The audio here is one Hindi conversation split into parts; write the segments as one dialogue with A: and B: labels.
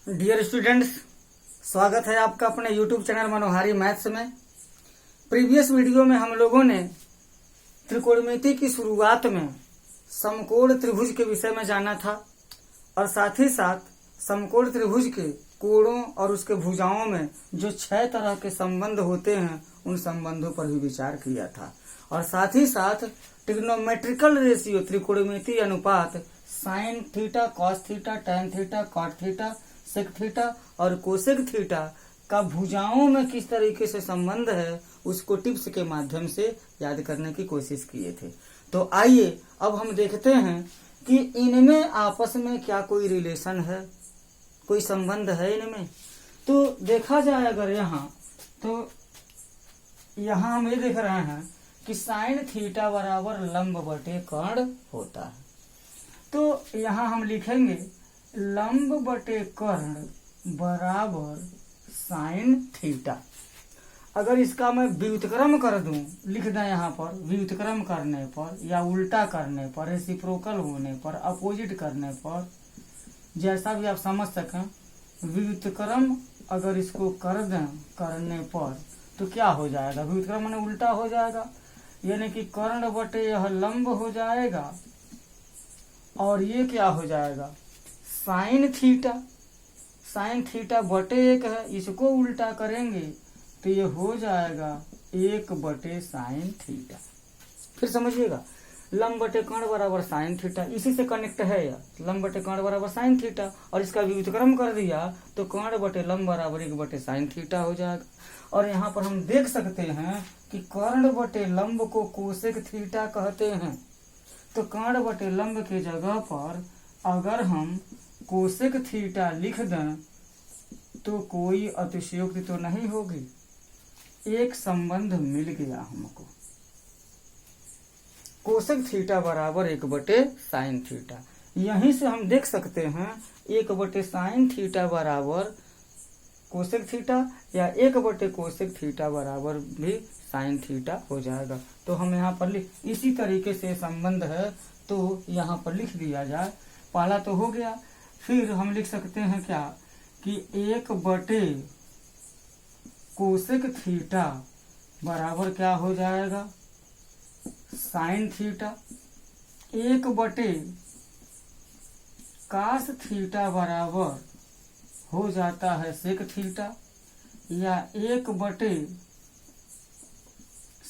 A: डियर स्टूडेंट्स, स्वागत है आपका अपने यूट्यूब चैनल मनोहारी मैथ्स में। प्रीवियस वीडियो में हम लोगों ने त्रिकोणमिति की शुरुआत में समकोण त्रिभुज के विषय में जाना था और साथ ही साथ समकोण त्रिभुज के कोणों और उसके भुजाओं में जो 6 तरह के संबंध होते हैं उन संबंधों पर भी विचार किया था और साथ ही साथ ट्रिग्नोमेट्रिकल रेशियो त्रिकोणमिति अनुपात sine theta, cos theta, tan theta, cot theta, sec theta और कोसेक थीटा का भुजाओं में किस तरीके से संबंध है उसको टिप्स के माध्यम से याद करने की कोशिश किए थे। तो आइए अब हम देखते हैं कि इनमें आपस में क्या कोई रिलेशन है, कोई संबंध है इनमें। तो देखा जाए अगर तो यहाँ हम ये देख रहे हैं कि साइन थीटा बराबर लंब बटे कर्ण होता है। तो यहाँ हम लिखेंगे लंब बटे कर्ण बराबर साइन थीटा। अगर इसका मैं व्युत्क्रम कर दूं, लिख दें यहाँ पर व्युत्क्रम करने पर या उल्टा करने पर, रेसिप्रोकल होने पर, अपोजिट करने पर, जैसा भी आप समझ सकें, व्युत्क्रम अगर इसको कर दें करने पर तो क्या हो जाएगा? व्युत्क्रम माने उल्टा हो जाएगा, यानी कि कर्ण बटे यह लंब हो जाएगा और ये क्या हो जाएगा? Sine theta. साइन थीटा बटे 1 है, इसको उल्टा करेंगे तो ये हो जाएगा 1 बटे साइन थीटा। फिर समझिएगा, लंब बटे कर्ण बराबर साइन थीटा, इसी से कनेक्ट है यह। लंब बटे कर्ण बराबर साइन थीटा और इसका व्युत्क्रम कर दिया तो कर्ण बटे लंब बराबर 1 बटे साइन थीटा हो जाएगा। और यहाँ पर हम देख सकते हैं कि कर्ण बटे लंब को कोसेक थीटा कहते हैं। तो कर्ण बटे लंब के जगह पर अगर हम कोसेक थीटा लिख दें तो कोई अतिशयोक्ति तो नहीं होगी। एक संबंध मिल गया हमको, कोसेक थीटा बराबर 1 बटे साइन थीटा। यहीं से हम देख सकते हैं 1 बटे साइन थीटा बराबर कोसेक थीटा या 1 बटे कोसेक थीटा बराबर भी साइन थीटा हो जाएगा। तो हम यहाँ पर इसी तरीके से संबंध है तो यहाँ पर लिख दिया जाए। पहला तो हो गया। फिर हम लिख सकते हैं क्या कि 1 बटे कोसेक थीटा बराबर क्या हो जाएगा? Sine theta. 1 बटे कास थीटा बराबर हो जाता है सेक थीटा या 1 बटे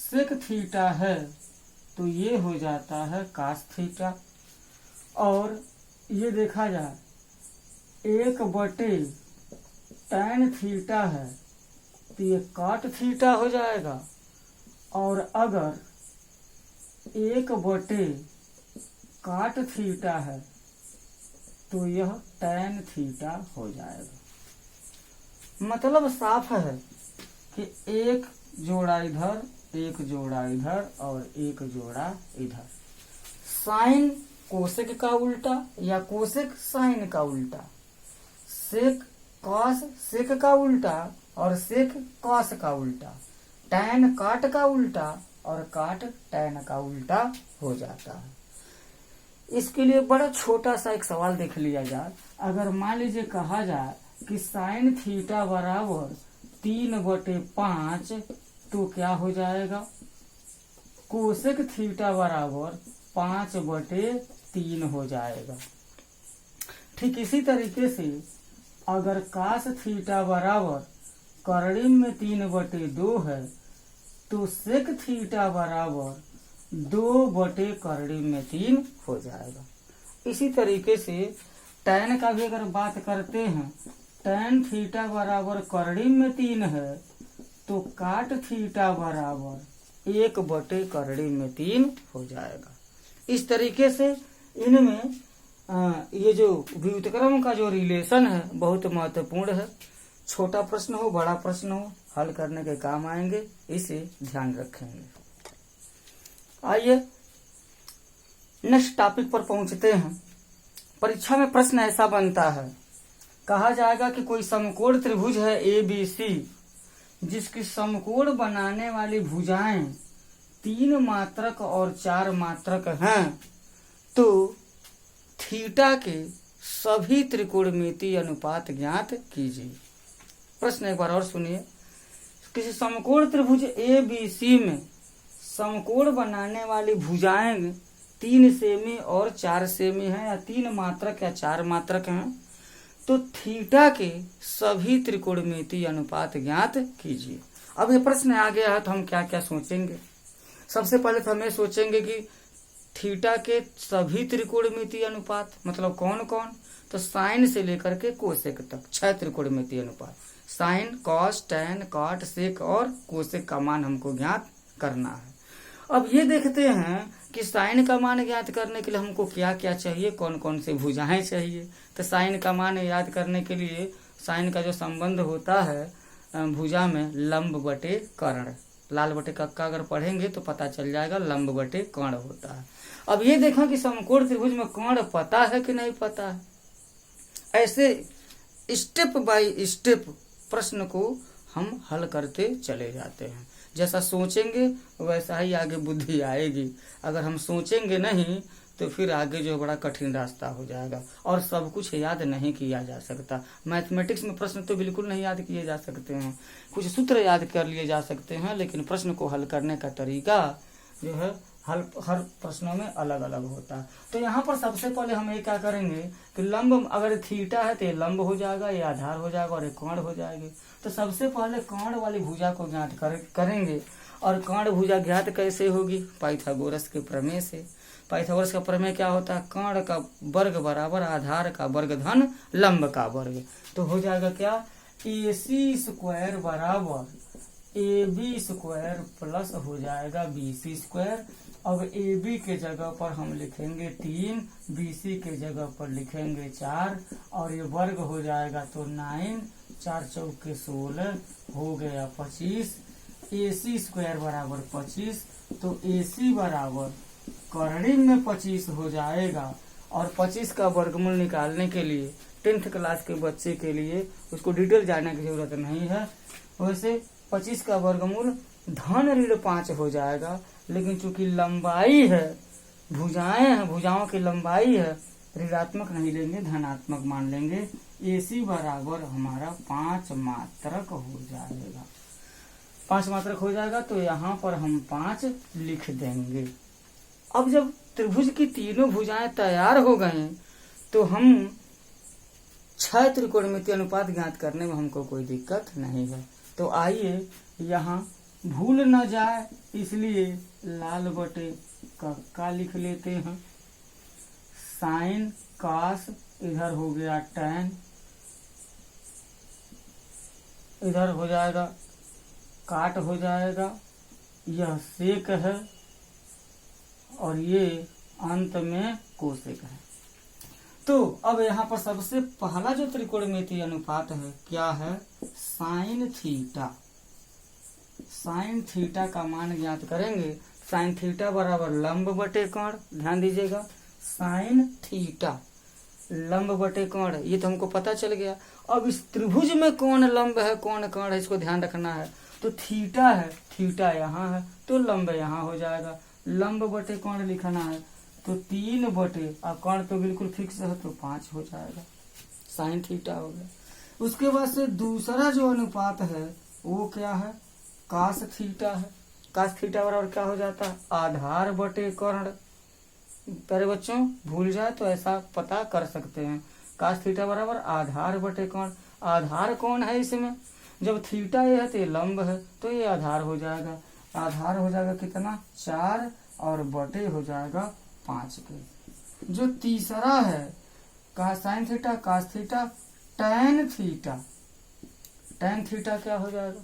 A: सेक थीटा है तो ये हो जाता है कास थीटा। और ये देखा जाए 1 बटे टैन थीटा है तो ये कॉट थीटा हो जाएगा। और अगर 1 बटे कॉट थीटा है तो यह टैन थीटा हो जाएगा। मतलब साफ है कि एक जोड़ा इधर, एक जोड़ा इधर और एक जोड़ा इधर। साइन कोसेक का उल्टा या कोसेक साइन का उल्टा, सेक कॉस सेक का उल्टा और सेक कॉस का उल्टा, टैन काट का उल्टा और काट टैन का उल्टा हो जाता है। इसके लिए बड़ा छोटा सा एक सवाल देख लिया जाए। अगर मान लीजिए कहा जाए कि साइन थीटा बराबर 3 बटे 5 तो क्या हो जाएगा? कोसेक थीटा बराबर 5 बटे 3 हो जाएगा। ठीक इसी तरीके से अगर कास थीटा बराबर कर्णिम में 3 बटे 2 है तो सेक थीटा बराबर 2 बटे कर्णिम में 3 हो जाएगा। इसी तरीके से टैन का भी अगर बात करते हैं, टैन थीटा बराबर कर्णिम में 3 है तो काट थीटा बराबर 1 बटे कर्णिम में 3 हो जाएगा। इस तरीके से इनमें ये जो व्युत्क्रम का जो रिलेशन है बहुत महत्वपूर्ण है। छोटा प्रश्न हो बड़ा प्रश्न हो, हल करने के काम आएंगे, इसे ध्यान रखेंगे। आइए नेक्स्ट टॉपिक पर पहुंचते हैं। परीक्षा में प्रश्न ऐसा बनता है, कहा जाएगा कि कोई समकोण त्रिभुज है ABC जिसकी समकोण बनाने वाली भुजाएं 3 मात्रक और 4 मात्रक हैं, तो थीटा के सभी त्रिकोणमितीय अनुपात ज्ञात कीजिए। प्रश्न एक बार और सुनिए। किसी समकोण त्रिभुज ABC में समकोण बनाने वाली भुजाएं 3 सेमी और 4 सेमी है, या 3 मात्रक या 4 मात्रक हैं, तो थीटा के सभी त्रिकोणमितीय अनुपात ज्ञात कीजिए। अब ये प्रश्न आ गया है तो हम क्या क्या सोचेंगे। सबसे पहले तो हमें सोचेंगे कि थीटा के सभी त्रिकोणमितीय अनुपात मतलब कौन कौन, तो साइन से लेकर के कोसेक तक 6 त्रिकोणमितीय अनुपात, साइन, कॉस, टैन, कॉट, सेक और कोसेक का मान हमको ज्ञात करना है। अब ये देखते हैं कि साइन का मान ज्ञात करने के लिए हमको क्या क्या चाहिए, कौन कौन से भुजाएं चाहिए। तो साइन का मान याद करने के लिए साइन का जो संबंध होता है भुजा में लंब बटे कर्ण, लाल बटे कक्का अगर पढ़ेंगे तो पता चल जाएगा, लंब बटे कर्ण होता है। अब ये देखो कि समकोण त्रिभुज में कर्ण पता है कि नहीं पता है। ऐसे स्टेप बाय स्टेप प्रश्न को हम हल करते चले जाते हैं। जैसा सोचेंगे वैसा ही आगे बुद्धि आएगी। अगर हम सोचेंगे नहीं तो फिर आगे जो बड़ा कठिन रास्ता हो जाएगा और सब कुछ याद नहीं किया जा सकता। मैथमेटिक्स में प्रश्न तो बिल्कुल नहीं याद किए जा सकते हैं, कुछ सूत्र याद कर लिए जा सकते हैं, लेकिन प्रश्न को हल करने का तरीका जो है हर प्रश्नों में अलग अलग होता है। तो यहाँ पर सबसे पहले हम ये क्या करेंगे कि लंब अगर थीटा है तो ये लंब हो जाएगा, ये आधार हो जाएगा और ये कोण हो जाएगी। तो सबसे पहले कोण वाली भुजा को ज्ञात करेंगे। और कोण भुजा ज्ञात कैसे होगी? पाइथागोरस के प्रमेय से। पाइथागोरस का प्रमेय क्या होता है? कोण का वर्ग बराबर आधार का वर्ग धन लंब का वर्ग। तो हो जाएगा क्या? AC स्क्वायर बराबर AB स्क्वायर प्लस हो जाएगा BC स्क्वायर। अब AB के जगह पर हम लिखेंगे 3, BC के जगह पर लिखेंगे 4 और ये वर्ग हो जाएगा तो 9, 4 चौके 16 हो गया 25। AC स्क्वायर बराबर 25, तो AC बराबर कर्णिम में 25 हो जाएगा। और 25 का वर्गमूल निकालने के लिए 10th क्लास के बच्चे के लिए उसको डिटेल जानने की जरूरत नहीं है। वैसे 25 का वर्गमूल धन ऋण 5 हो जाएगा, लेकिन चूंकि लंबाई है, भुजाएं हैं, भुजाओं की लंबाई है, ऋणात्मक नहीं लेंगे, धनात्मक मान लेंगे। AC बराबर हमारा 5 मात्रक हो जाएगा। 5 मात्रक हो जाएगा तो यहाँ पर हम 5 लिख देंगे। अब जब त्रिभुज की तीनों भुजाएं तैयार हो गए तो हम 6 त्रिकोणमितीय अनुपात ज्ञात करने में हमको कोई दिक्कत नहीं है। तो आइए यहाँ भूल न जाए इसलिए लाल बटे का लिख लेते हैं। साइन, कॉस, इधर हो गया टैन, इधर हो जाएगा काट हो जाएगा, यह सेक है और ये अंत में कोसेक है। तो अब यहाँ पर सबसे पहला जो त्रिकोणमितीय अनुपात है क्या है? Sine theta. साइन थीटा का मान ज्ञात करेंगे। साइन थीटा बराबर लंब बटे कोण, ध्यान दीजिएगा, साइन थीटा लंब बटे कोण, ये तो हमको पता चल गया। अब इस त्रिभुज में कौन लंब है कौन कोण है इसको ध्यान रखना है। तो थीटा है, थीटा यहाँ है तो लंब यहाँ हो जाएगा। लंब बटे कोण लिखना है तो 3 बटे, और कोण तो बिल्कुल फिक्स है तो 5 हो जाएगा। साइन थीटा हो गया। उसके बाद से दूसरा जो अनुपात है वो क्या है? कास थीटा है। कास थीटा बराबर क्या हो जाता है? आधार बटे कर्ण। प्यारे बच्चों भूल जाए तो ऐसा पता कर सकते हैं। कास थीटा बराबर आधार बटे कर्ण। आधार कौन है इसमें? जब थीटा ये है तो ये लंब है तो ये आधार हो जाएगा। आधार हो जाएगा कितना? 4 और बटे हो जाएगा 5 के। जो तीसरा है का sine theta, cos theta, tan theta. Tan theta क्या हो जाएगा?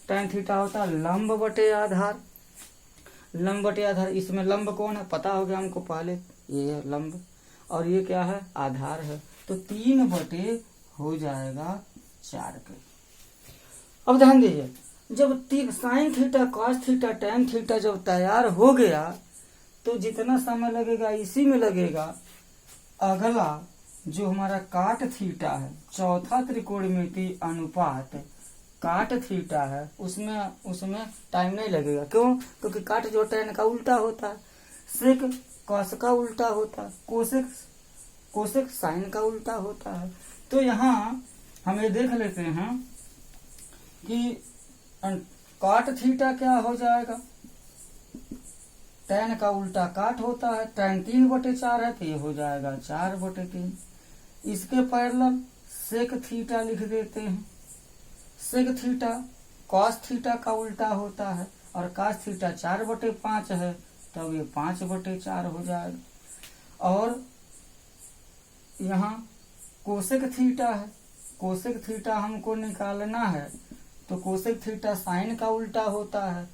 A: टैन थीटा होता है लंब बटे आधार। लंब बटे आधार, इसमें लंब कौन है पता हो गया हमको पहले, ये है लंब और ये क्या है? आधार है। तो 3 बटे हो जाएगा 4 के। अब ध्यान दीजिए, जब sign theta, cos theta, tan theta जब तैयार हो गया तो जितना समय लगेगा इसी में लगेगा। अगला जो हमारा काट थीटा है, चौथा त्रिकोणमितीय अनुपात काट थीटा है, उसमें टाइम नहीं लगेगा। क्यों? क्योंकि काट जो टैन का उल्टा होता है, सेक कॉस का उल्टा होता है, कोसेक कोसेक साइन का उल्टा होता है। तो यहाँ हम ये देख लेते हैं कि काट थीटा क्या हो जाएगा, टैन का उल्टा काट होता है, टैन 3/4 है तो ये हो जाएगा 4/3। इसके पैरेलल सेक थीटा लिख देते हैं। सेक थीटा कॉस थीटा का उल्टा होता है और कॉस थीटा 4/5 है, तब ये 5/4 हो जाएगा। और यहाँ कोसेक थीटा है, कोसेक थीटा हमको निकालना है, तो कोसेक थीटा साइन का उल्टा होता है,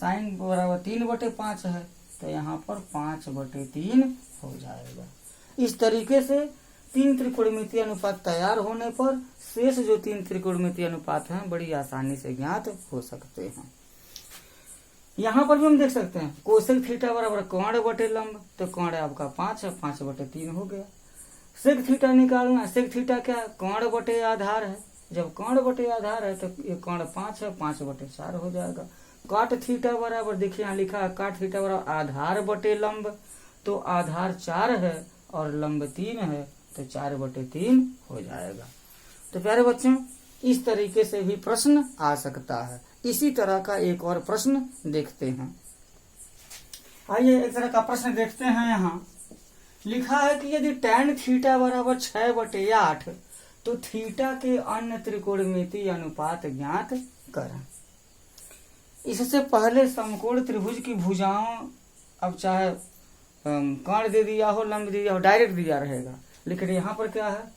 A: साइन बराबर 3/5 है, तो यहाँ पर 5/3 हो जाएगा। इस तरीके से 3 त्रिकोणमितीय अनुपात तैयार होने पर शेष जो 3 त्रिकोणमितीय अनुपात हैं बड़ी आसानी से ज्ञात हो सकते हैं। यहाँ पर भी हम देख सकते हैं कोसेक थीटा बराबर कोण बटे लंब, तो कोण आपका 5 है, 5/3 हो गया। सेक थीटा निकालना, सेक थीटा क्या है, कोण बटे आधार है, जब कोण बटे आधार है तो ये कोण 5 है, 5/4 हो जाएगा। काट थीटा बराबर देखिए यहाँ लिखा है काट थीटा बराबर आधार बटे लंब, तो आधार 4 है और लंब 3 है, तो 4/3 हो जाएगा। तो प्यारे बच्चों इस तरीके से भी प्रश्न आ सकता है। इसी तरह का एक और प्रश्न देखते हैं। आइए एक तरह का प्रश्न देखते हैं। यहाँ लिखा है कि यदि टैन थीटा बराबर 6/8 तो थीटा के अन्य त्रिकोणमितीय अनुपात ज्ञात करें। इससे पहले समकोण त्रिभुज की भुजाओं, अब चाहे कर्ण दे दिया हो, लंब दे दिया हो, डायरेक्ट दिया रहेगा, लेकिन यहाँ पर क्या है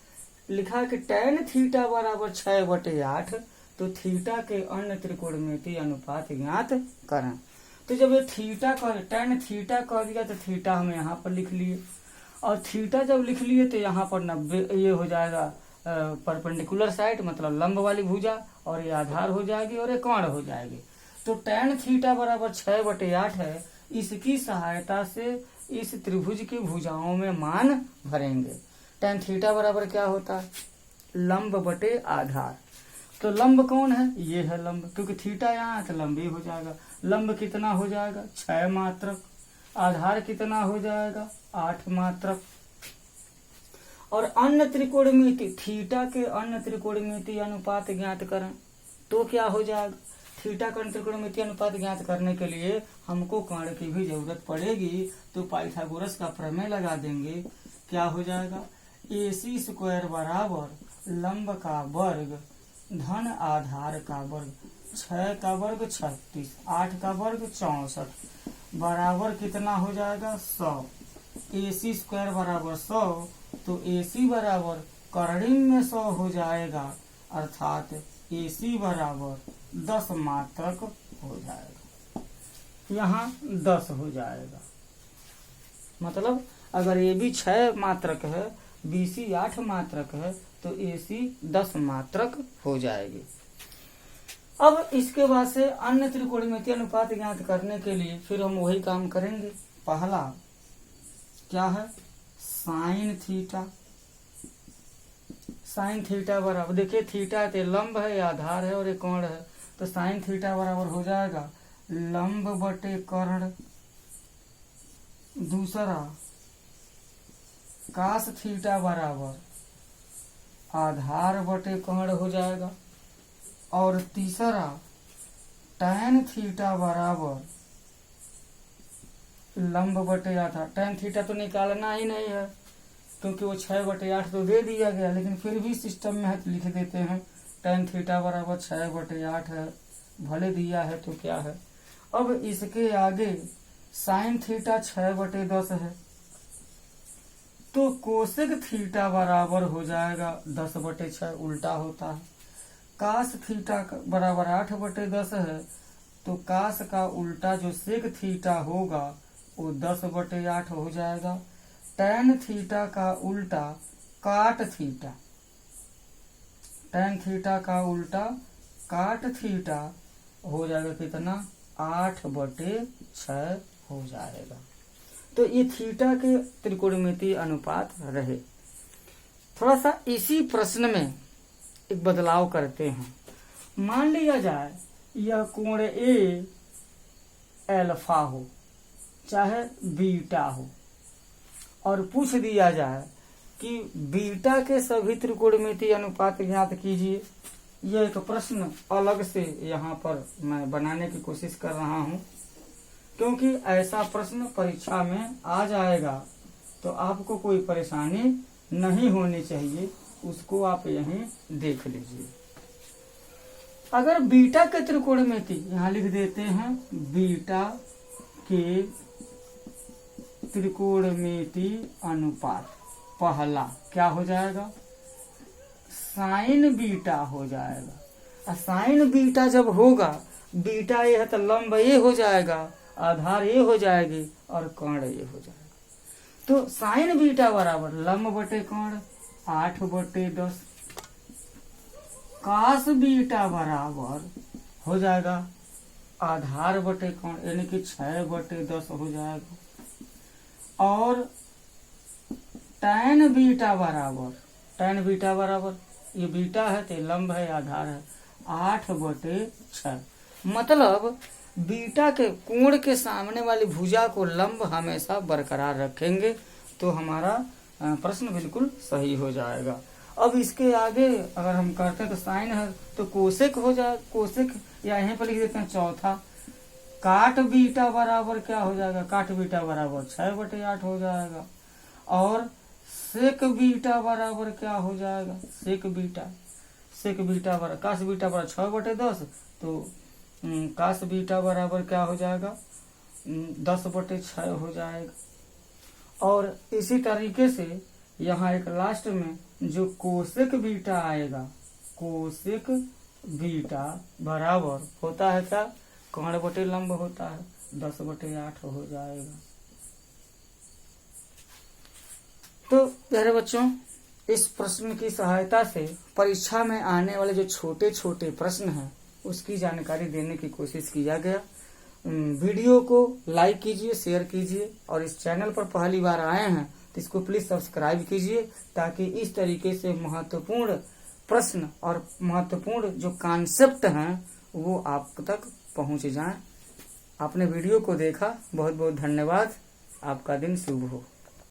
A: लिखा है कि टैन थीटा बराबर 6/8 तो थीटा के अन्य त्रिकोणमितीय अनुपात ज्ञात करें। तो जब ये थीटा कह टैन थीटा कह दिया तो थीटा हम यहाँ पर लिख लिए, और थीटा जब लिख लिए तो यहाँ पर 90 ये हो जाएगा परपेंडिकुलर साइड, मतलब लंब वाली भुजा, और ये आधार हो जाएगी और ये कोण हो जाएगी। तो टैन थीटा बराबर 6/8 है, इसकी सहायता से इस त्रिभुज की भुजाओं में मान भरेंगे। टैन थीटा बराबर क्या होता है, लंब बटे आधार। तो लंब कौन है, ये है लंब, क्योंकि थीटा यहाँ है तो लंब ही हो जाएगा। लंब कितना हो जाएगा 6 मात्रक, आधार कितना हो जाएगा 8 मात्रक। और अन्य त्रिकोणमिति थीटा के अन्य त्रिकोणमिति अनुपात ज्ञात करें तो क्या हो जाएगा, थीटा का त्रिकोणमितीय अनुपात ज्ञात करने के लिए हमको कर्ण की भी जरूरत पड़ेगी, तो पाइथागोरस का प्रमेय लगा देंगे। क्या हो जाएगा, AC² बराबर लंब का वर्ग धन आधार का वर्ग, 6 का वर्ग 36, 8 का वर्ग 64 बराबर कितना हो जाएगा 100। AC² बराबर 100, तो AC बराबर कर्णिम में 100 हो जाएगा, अर्थात AC बराबर 10 मात्रक हो जाएगा। यहाँ 10 हो जाएगा, मतलब अगर AB 6 मात्रक है, BC 8 मात्रक है, तो AC 10 मात्रक हो जाएगी। अब इसके बाद से अन्य त्रिकोणमितीय अनुपात ज्ञात करने के लिए फिर हम वही काम करेंगे। पहला क्या है, साइन थीटा। साइन थीटा बराबर देखिए थीटा तो लंब है, आधार है और एक कोण है, तो साइन थीटा बराबर हो जाएगा लंब बटे कर्ण। दूसरा कास थीटा बराबर आधार बटे कर्ण हो जाएगा। और तीसरा टैन थीटा बराबर लंब बटे आधार। टैन थीटा तो निकालना ही नहीं है क्योंकि वो 6/8 तो दे दिया गया, लेकिन फिर भी सिस्टम में है तो लिख देते हैं टैन थीटा बराबर 6/8 है, भले दिया है तो क्या है। अब इसके आगे साइन थीटा 6/10 है, तो कोसेक थीटा बराबर हो जाएगा 10/6, उल्टा होता है। कास थीटा बराबर 8/10 है, तो कास का उल्टा जो सेक थीटा होगा वो 10/8 हो जाएगा। टैन थीटा का उल्टा काट थीटा, टैन थीटा का उल्टा काट थीटा हो जाएगा कितना 8/6 हो जाएगा। तो ये थीटा के त्रिकोणमितीय अनुपात रहे। थोड़ा सा इसी प्रश्न में एक बदलाव करते हैं। मान लिया जाए यह कोण ए अल्फा हो चाहे बीटा हो, और पूछ दिया जाए कि बीटा के सभी त्रिकोणमितीय अनुपात ज्ञात कीजिए। यह एक प्रश्न अलग से यहाँ पर मैं बनाने की कोशिश कर रहा हूँ, क्योंकि ऐसा प्रश्न परीक्षा में आ जाएगा तो आपको कोई परेशानी नहीं होनी चाहिए, उसको आप यहीं देख लीजिए। अगर बीटा के त्रिकोणमिति, यहाँ लिख देते हैं बीटा के त्रिकोणमिति अनुपात, पहला क्या हो जाएगा, साइन बीटा हो जाएगा। और साइन बीटा जब होगा, बीटा ये है तो लंब ये हो जाएगा, आधार ये हो जाएगी और कर्ण ये हो जाएगा। तो साइन बीटा बराबर लंब बटे कर्ण 8/10, कास बीटा बराबर हो जाएगा आधार बटे कर्ण यानी कि 6/10 हो जाएगा। और टैन बीटा बराबर ये बीटा है तो लंब है, आधार है 8/6। मतलब बीटा के कोण के सामने वाली भुजा को लंब हमेशा बरकरार रखेंगे तो हमारा प्रश्न बिल्कुल सही हो जाएगा। अब इसके आगे अगर हम करते हैं तो साइन है तो कोसेक हो जाए, कोसेक या यहीं पर लिख देते हैं चौथा। काट बीटा बराबर क्या हो जाएगा, काट बीटा बराबर 6/8 हो जाएगा। और सेक बीटा बराबर क्या हो जाएगा, सेक बीटा बराबर कास बीटा बराबर 6/10, तो कास बीटा बराबर क्या हो जाएगा 10/6 हो जाएगा। और इसी तरीके से यहाँ एक लास्ट में जो कोसेक बीटा आएगा, कोसेक बीटा बराबर होता है क्या, कर्ण बटे लंब होता है, 10/8 हो जाएगा। तो प्यारे बच्चों, इस प्रश्न की सहायता से परीक्षा में आने वाले जो छोटे छोटे प्रश्न हैं उसकी जानकारी देने की कोशिश किया गया। वीडियो को लाइक कीजिए, शेयर कीजिए और इस चैनल पर पहली बार आए हैं तो इसको प्लीज सब्सक्राइब कीजिए, ताकि इस तरीके से महत्वपूर्ण प्रश्न और महत्वपूर्ण जो कॉन्सेप्ट हैं वो आप तक पहुंच जाएं। आपने वीडियो को देखा, बहुत बहुत धन्यवाद। आपका दिन शुभ हो।